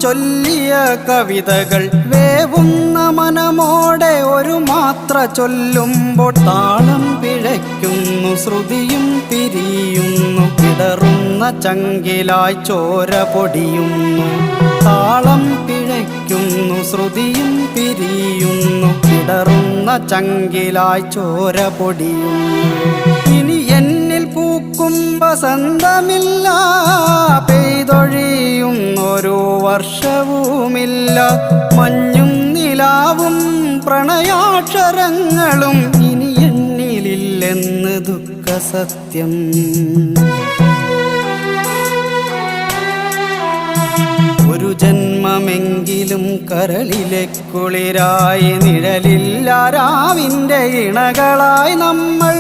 ചൊല്ലിയ കവിതകൾ വേവുന്ന മനമോടെ ഒരു മാത്ര ചൊല്ലുമ്പോൾ താളം പിഴയ്ക്കുന്നു, ശ്രുതിയും പിരിയുന്നു, ഇടറുന്ന ചങ്കിലായി ചോര പൊടിയുന്നു. താളം പിഴയ്ക്കുന്നു, ശ്രുതിയും പിരിയുന്നു, ഇടറുന്ന ചങ്കിലായി ചോര പൊടിയുന്നു. ഇനി എന്നിൽ പൂക്കും വസന്തമില്ല, പെയ്തൊഴിയുന്നൊരു വർഷവുമില്ല. മഞ്ഞും നിലാവും പ്രണയാക്ഷരങ്ങളും ഇനി എന്നിലില്ലെന്ന് ദുഃഖസത്യം. ഒരു ജന്മമെങ്കിലും കരളിലെ കുളിരായി, നിഴലില്ല രാവിൻ്റെ ഇണകളായി നമ്മൾ.